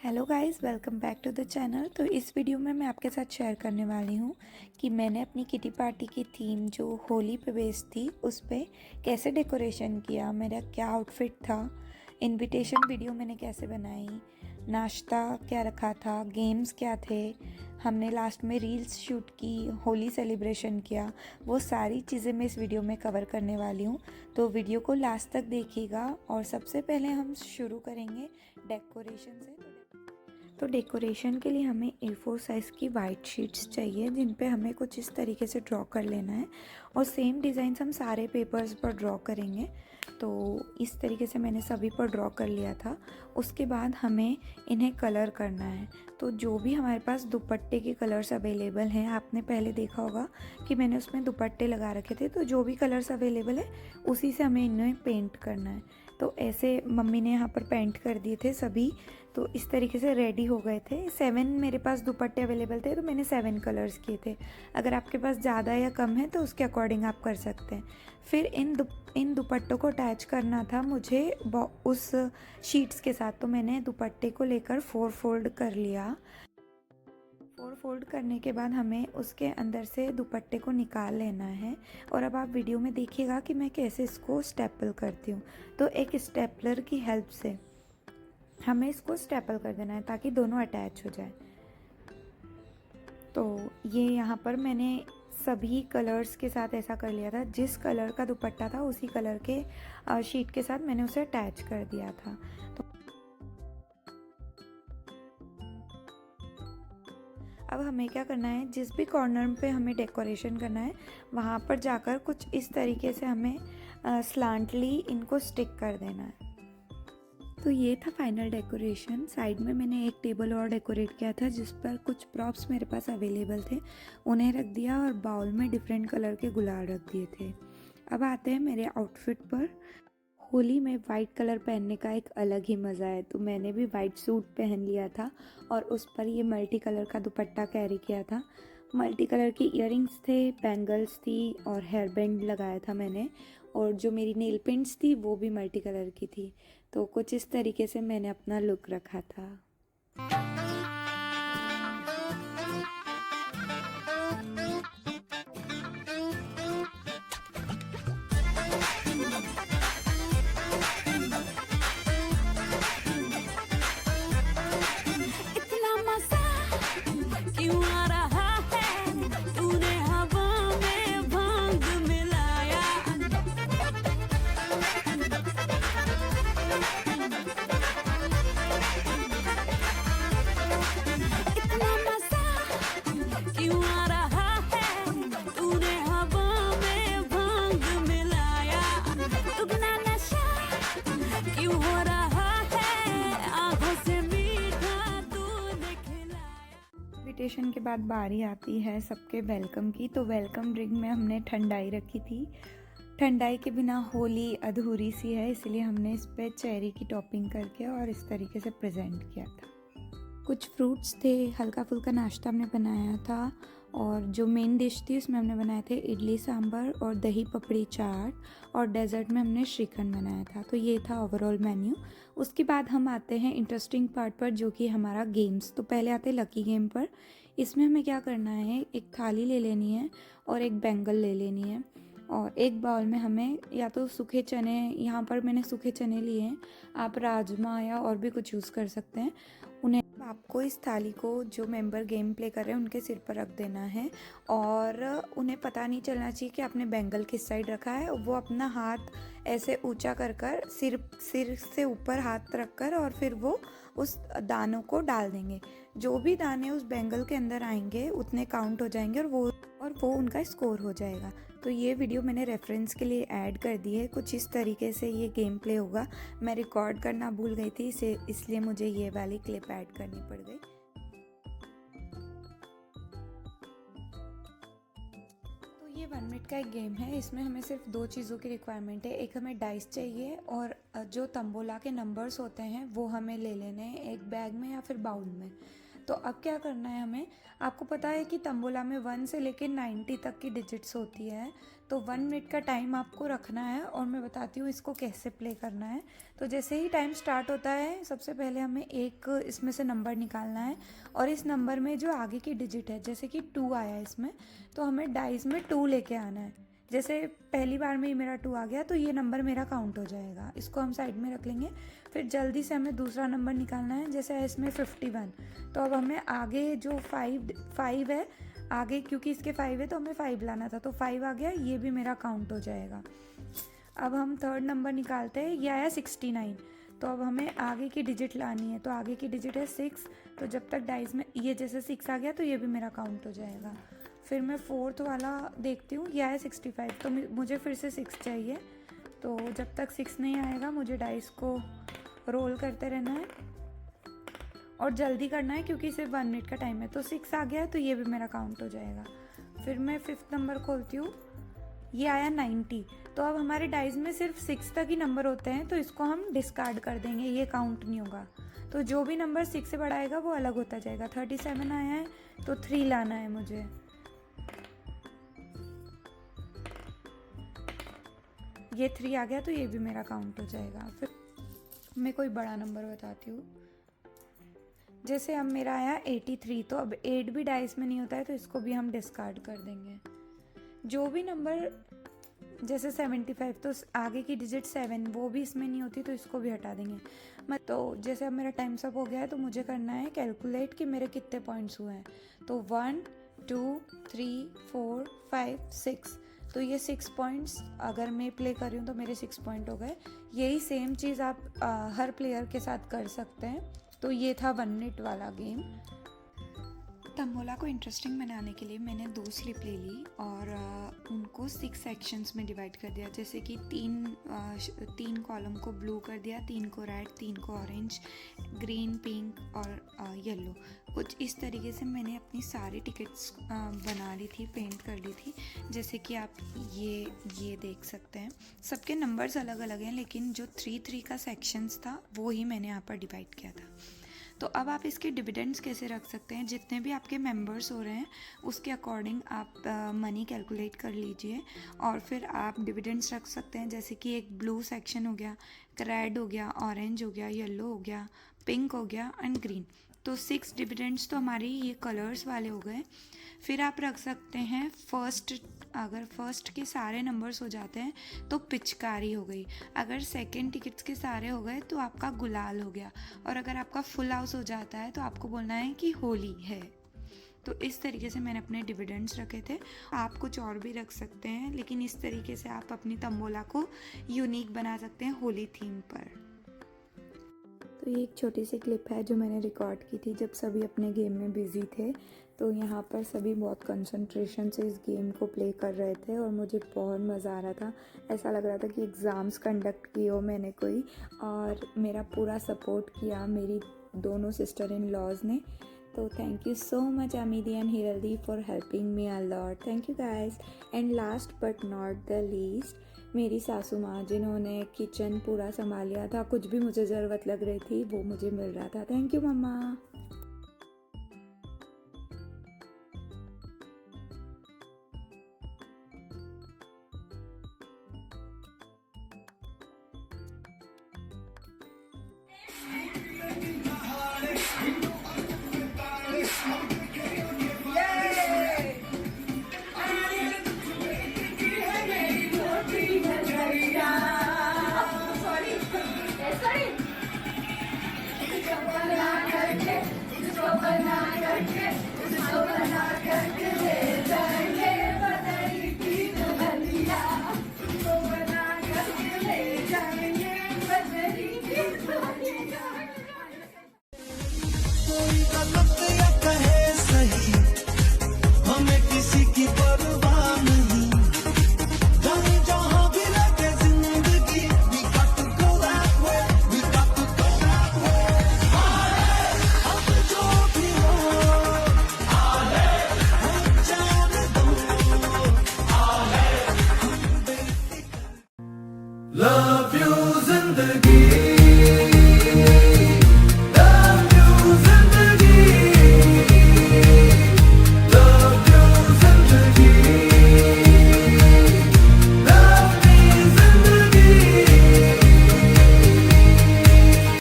Hello guys, welcome back to the channel. तो इस video में मैं आपके साथ शेयर करने वाली हूँ कि मैंने अपनी किटी पार्टी की थीम जो होली पे बेस्ड थी उस पे कैसे डेकोरेशन किया, मेरा क्या आउटफिट था, इनविटेशन वीडियो मैंने कैसे बनाई, नाश्ता क्या रखा था, गेम्स क्या थे, हमने लास्ट में रील्स शूट की, होली सेलिब्रेशन किया, वो सारी चीज़ें मैं इस वीडियो में कवर करने वाली हूँ। तो वीडियो को लास्ट तक देखिएगा। और सबसे पहले हम शुरू करेंगे डेकोरेशन से। तो डेकोरेशन के लिए हमें A4 साइज़ की वाइट शीट्स चाहिए जिन पे हमें कुछ इस तरीके से ड्रॉ कर लेना है और सेम डिज़ाइंस हम सारे पेपर्स पर ड्रॉ करेंगे। तो इस तरीके से मैंने सभी पर ड्रॉ कर लिया था। उसके बाद हमें इन्हें कलर करना है। तो जो भी हमारे पास दुपट्टे के कलर्स अवेलेबल हैं, आपने पहले देखा होगा कि मैंने उसमें दुपट्टे लगा रखे थे, तो जो भी कलर्स अवेलेबल है उसी से हमें इन्हें पेंट करना है। तो ऐसे मम्मी ने यहाँ पर पेंट कर दिए थे सभी। तो इस तरीके से रेडी हो गए थे। 7 मेरे पास दुपट्टे अवेलेबल थे तो मैंने 7 कलर्स किए थे। अगर आपके पास ज़्यादा या कम है तो उसके अकॉर्डिंग आप कर सकते हैं। फिर इन दुपट्टों को अटैच करना था मुझे उस शीट्स के साथ। तो मैंने दुपट्टे को लेकर 4 फोल्ड कर लिया। 4 फोल्ड करने के बाद हमें उसके अंदर से दुपट्टे को निकाल लेना है। और अब आप वीडियो में देखिएगा कि मैं कैसे इसको स्टेपल करती हूँ। तो एक स्टेपलर की हेल्प से हमें इसको स्टेपल कर देना है ताकि दोनों अटैच हो जाए। तो ये यहाँ पर मैंने सभी कलर्स के साथ ऐसा कर लिया था। जिस कलर का दुपट्टा था उसी कलर के शीट के साथ मैंने उसे अटैच कर दिया था। तो अब हमें क्या करना है, जिस भी कॉर्नर पे हमें डेकोरेशन करना है वहाँ पर जाकर कुछ इस तरीके से हमें स्लांटली इनको स्टिक कर देना है। तो ये था फाइनल डेकोरेशन। साइड में मैंने एक टेबल और डेकोरेट किया था जिस पर कुछ प्रॉप्स मेरे पास अवेलेबल थे, उन्हें रख दिया और बाउल में डिफरेंट कलर के गुलाल रख दिए थे। अब आते हैं मेरे आउटफिट पर। होली में वाइट कलर पहनने का एक अलग ही मज़ा है, तो मैंने भी वाइट सूट पहन लिया था और उस पर ये मल्टी कलर का दुपट्टा कैरी किया था। मल्टी कलर की इयररिंग्स थे, बैंगल्स थी और हेयर बैंड लगाया था मैंने। और जो मेरी नेल पेंट्स थी वो भी मल्टी कलर की थी। तो कुछ इस तरीके से मैंने अपना लुक रखा था। इतना मजा क्यों आ रहा है, तूने हवा में भांग मिलाया। इतना मजा क्यों आ रहा है, तूने हवा में भांग मिलाया। दुगना नशा क्यों हो रहा है, आंखों से मीठा तूने खिलाया। इनविटेशन के बाद बारी आती है सबके वेलकम की। तो वेलकम ड्रिंक में हमने ठंडाई रखी थी। ठंडाई के बिना होली अधूरी सी है, इसलिए हमने इस पे चेरी की टॉपिंग करके और इस तरीके से प्रेजेंट किया था। कुछ फ्रूट्स थे, हल्का फुल्का नाश्ता हमने बनाया था। और जो मेन डिश थी उसमें हमने बनाए थे इडली सांभर और दही पपड़ी चाट। और डेजर्ट में हमने श्रीखंड बनाया था। तो ये था ओवरऑल मेन्यू। उसके बाद हम आते हैं इंटरेस्टिंग पार्ट पर, जो कि हमारा गेम्स। तो पहले आते हैं लकी गेम पर। इसमें हमें क्या करना है, एक थाली ले लेनी है और एक बैंगल ले लेनी है। और एक बाउल में हमें या तो सूखे चने, यहाँ पर मैंने सूखे चने लिए हैं, आप राजमा या और भी कुछ यूज़ कर सकते हैं। उन्हें आपको इस थाली को जो मेंबर गेम प्ले कर रहे हैं उनके सिर पर रख देना है। और उन्हें पता नहीं चलना चाहिए कि आपने बैंगल किस साइड रखा है। वो अपना हाथ ऐसे ऊंचा कर कर सिर से ऊपर हाथ रख कर और फिर वो उस दानों को डाल देंगे। जो भी दाने उस बैंगल के अंदर आएंगे उतने काउंट हो जाएंगे और वो उनका स्कोर हो जाएगा। तो ये वीडियो मैंने रेफरेंस के लिए ऐड कर दी है। कुछ इस तरीके से ये गेम प्ले होगा। मैं रिकॉर्ड करना भूल गई थी इसलिए मुझे ये वाली क्लिप ऐड करनी पड़ गई। तो ये 1 मिनट का एक गेम है। इसमें हमें सिर्फ 2 चीज़ों की रिक्वायरमेंट है। एक हमें डाइस चाहिए और जो तंबोला के नंबर्स होते हैं वो हमें ले लेने हैं एक बैग में या फिर बाउल में। तो अब क्या करना है हमें, आपको पता है कि तंबोला में 1 से लेकर 90 तक की डिजिट्स होती है, तो 1 मिनट का टाइम आपको रखना है और मैं बताती हूँ इसको कैसे प्ले करना है। तो जैसे ही टाइम स्टार्ट होता है सबसे पहले हमें एक इसमें से नंबर निकालना है और इस नंबर में जो आगे की डिजिट है, जैसे कि 2 आया इसमें, तो हमें डाइस में 2 लेके आना है। जैसे पहली बार में ही मेरा 2 आ गया तो ये नंबर मेरा काउंट हो जाएगा, इसको हम साइड में रख लेंगे। फिर जल्दी से हमें दूसरा नंबर निकालना है, जैसे है इसमें 51, तो अब हमें आगे जो 5 है आगे, क्योंकि इसके 5 है तो हमें 5 लाना था, तो 5 आ गया, ये भी मेरा काउंट हो जाएगा। अब हम थर्ड नंबर निकालते हैं, ये आया 69, तो अब हमें आगे की डिजिट लानी है, तो आगे की डिजिट है 6, तो जब तक डाइस में ये जैसे 6 आ गया तो ये भी मेरा काउंट हो जाएगा। फिर मैं फोर्थ वाला देखती हूँ, यह है 65, तो मुझे फिर से 6 चाहिए, तो जब तक 6 नहीं आएगा मुझे डाइस को रोल करते रहना है और जल्दी करना है क्योंकि सिर्फ 1 मिनट का टाइम है। तो 6 आ गया है तो ये भी मेरा काउंट हो जाएगा। फिर मैं 5th नंबर खोलती हूँ, ये आया 90, तो अब हमारे डाइस में सिर्फ 6 तक ही नंबर होते हैं, तो इसको हम डिस्कार्ड कर देंगे, ये काउंट नहीं होगा। तो जो भी नंबर 6 से बड़ा आएगा वो अलग होता जाएगा। 37 आया है तो 3 लाना है मुझे, ये 3 आ गया तो ये भी मेरा काउंट हो जाएगा। फिर मैं कोई बड़ा नंबर बताती हूँ, जैसे अब मेरा आया 83, तो अब 8 भी डाइस में नहीं होता है तो इसको भी हम डिस्कार्ड कर देंगे। जो भी नंबर जैसे 75, तो आगे की डिजिट 7 वो भी इसमें नहीं होती तो इसको भी हटा देंगे। तो जैसे अब मेरा टाइम सब हो गया है तो मुझे करना है कैलकुलेट कि मेरे कितने पॉइंट्स हुए हैं, तो 1 2 3 4 5 6, तो ये 6 पॉइंट्स अगर मैं प्ले कर रही हूँ तो मेरे 6 पॉइंट हो गए। यही सेम चीज़ आप हर प्लेयर के साथ कर सकते हैं। तो ये था 1 मिनट वाला गेम। तंबोला को इंटरेस्टिंग बनाने के लिए मैंने 2 स्लिप ले ली और उनको 6 सेक्शंस में डिवाइड कर दिया, जैसे कि 3 कॉलम को ब्लू कर दिया, 3 को रेड, 3 को ऑरेंज, ग्रीन, पिंक और येलो। कुछ इस तरीके से मैंने अपनी सारी टिकट्स बना ली थी, पेंट कर ली थी, जैसे कि आप ये देख सकते हैं। सबके नंबर्स अलग अलग हैं लेकिन जो 3-3 का सेक्शंस था वो ही मैंने यहाँ पर डिवाइड किया था। तो अब आप इसके डिविडेंड्स कैसे रख सकते हैं, जितने भी आपके मेंबर्स हो रहे हैं उसके अकॉर्डिंग आप मनी कैलकुलेट कर लीजिए और फिर आप डिविडेंड्स रख सकते हैं, जैसे कि एक ब्लू सेक्शन हो गया, रेड हो गया, ऑरेंज हो गया, येलो हो गया, पिंक हो गया एंड ग्रीन। तो 6 डिविडेंड्स तो हमारी ये कलर्स वाले हो गए। फिर आप रख सकते हैं फर्स्ट, अगर फर्स्ट के सारे नंबर्स हो जाते हैं तो पिचकारी हो गई, अगर सेकंड टिकट्स के सारे हो गए तो आपका गुलाल हो गया, और अगर आपका फुल हाउस हो जाता है तो आपको बोलना है कि होली है। तो इस तरीके से मैंने अपने डिविडेंड्स रखे थे। आप कुछ और भी रख सकते हैं, लेकिन इस तरीके से आप अपनी तंबोला को यूनिक बना सकते हैं होली थीम पर। तो ये एक छोटी सी क्लिप है जो मैंने रिकॉर्ड की थी जब सभी अपने गेम में बिज़ी थे। तो यहाँ पर सभी बहुत कंसंट्रेशन से इस गेम को प्ले कर रहे थे और मुझे बहुत मज़ा आ रहा था। ऐसा लग रहा था कि एग्ज़ाम्स कंडक्ट किए हो मैंने कोई, और मेरा पूरा सपोर्ट किया मेरी दोनों सिस्टर इन लॉज ने। तो थैंक यू सो मच आमिदी एंड हिरल्दी for helping me a lot. Thank you guys. And last but not the least, मेरी सासू माँ जिन्होंने किचन पूरा संभालिया था, कुछ भी मुझे ज़रूरत लग रही थी वो मुझे मिल रहा था। थैंक यू मम्मा। कोई गलत